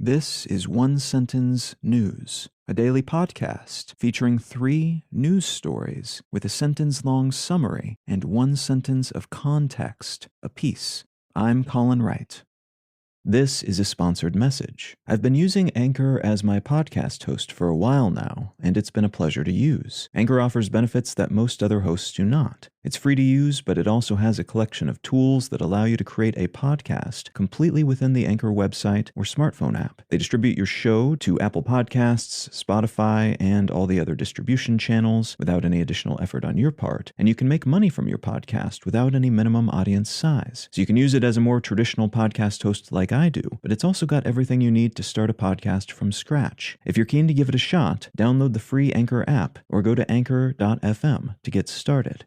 This is One Sentence News, a daily podcast featuring 3 news stories with a sentence-long summary and 1 sentence of context apiece. I'm Colin Wright. This is a sponsored message. I've been using Anchor as my podcast host for a while now, and it's been a pleasure to use. Anchor offers benefits that most other hosts do not. It's free to use, but it also has a collection of tools that allow you to create a podcast completely within the Anchor website or smartphone app. They distribute your show to Apple Podcasts, Spotify, and all the other distribution channels without any additional effort on your part, and you can make money from your podcast without any minimum audience size. So you can use it as a more traditional podcast host like I do, but it's also got everything you need to start a podcast from scratch. If you're keen to give it a shot, download the free Anchor app or go to anchor.fm to get started.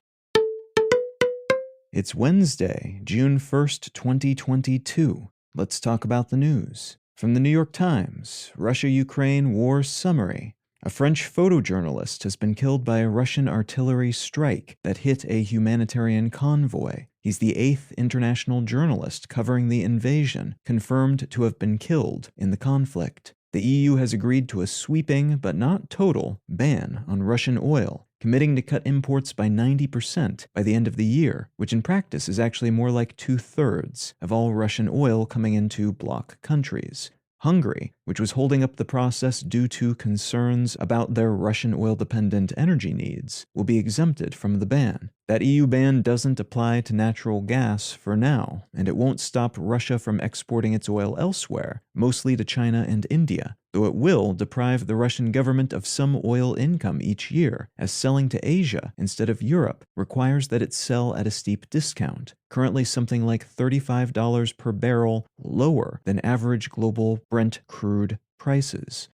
It's Wednesday, June 1st, 2022. Let's talk about the news. From the New York Times, Russia-Ukraine war summary. A French photojournalist has been killed by a Russian artillery strike that hit a humanitarian convoy. He's the 8th international journalist covering the invasion, confirmed to have been killed in the conflict. The EU has agreed to a sweeping, but not total, ban on Russian oil, committing to cut imports by 90% by the end of the year, which in practice is actually more like 2/3 of all Russian oil coming into bloc countries. Hungary, which was holding up the process due to concerns about their Russian oil-dependent energy needs, will be exempted from the ban. That EU ban doesn't apply to natural gas for now, and it won't stop Russia from exporting its oil elsewhere, mostly to China and India, though it will deprive the Russian government of some oil income each year, as selling to Asia instead of Europe requires that it sell at a steep discount, currently something like $35 per barrel lower than average global Brent crude prices.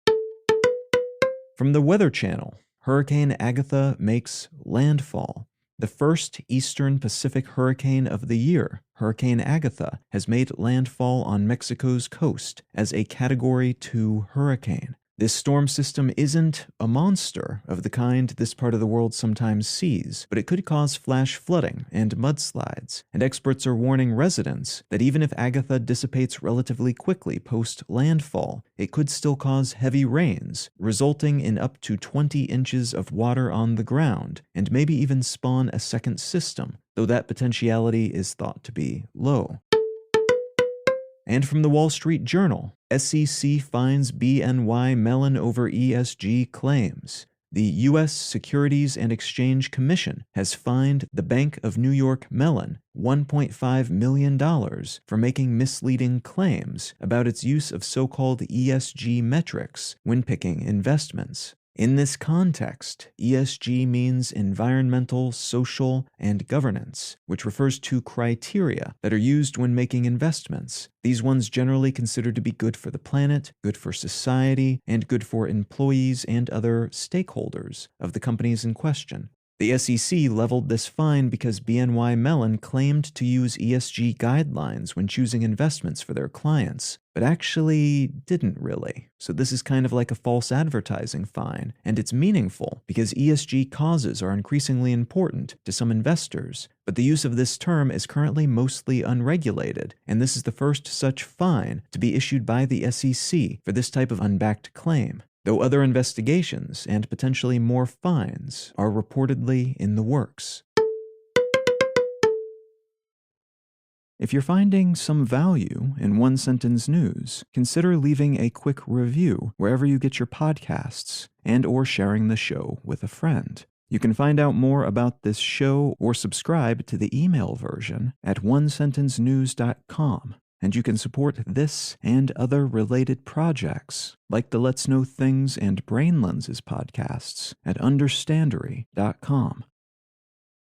From the Weather Channel, Hurricane Agatha makes landfall. The first eastern Pacific hurricane of the year, Hurricane Agatha, has made landfall on Mexico's coast as a Category 2 hurricane. This storm system isn't a monster of the kind this part of the world sometimes sees, but it could cause flash flooding and mudslides, and experts are warning residents that even if Agatha dissipates relatively quickly post-landfall, it could still cause heavy rains, resulting in up to 20 inches of water on the ground, and maybe even spawn a second system, though that potentiality is thought to be low. And from the Wall Street Journal, SEC fines BNY Mellon over ESG claims. The U.S. Securities and Exchange Commission has fined the Bank of New York Mellon $1.5 million for making misleading claims about its use of so-called ESG metrics when picking investments. In this context, ESG means environmental, social, and governance, which refers to criteria that are used when making investments. These ones generally considered to be good for the planet, good for society, and good for employees and other stakeholders of the companies in question. The SEC leveled this fine because BNY Mellon claimed to use ESG guidelines when choosing investments for their clients, but actually didn't really. So this is kind of like a false advertising fine, and it's meaningful because ESG causes are increasingly important to some investors, but the use of this term is currently mostly unregulated, and this is the first such fine to be issued by the SEC for this type of unbacked claim, though other investigations and potentially more fines are reportedly in the works. If you're finding some value in One Sentence News, consider leaving a quick review wherever you get your podcasts and/or sharing the show with a friend. You can find out more about this show or subscribe to the email version at onesentencenews.com. And you can support this and other related projects, like the Let's Know Things and Brain Lenses podcasts, at understandery.com.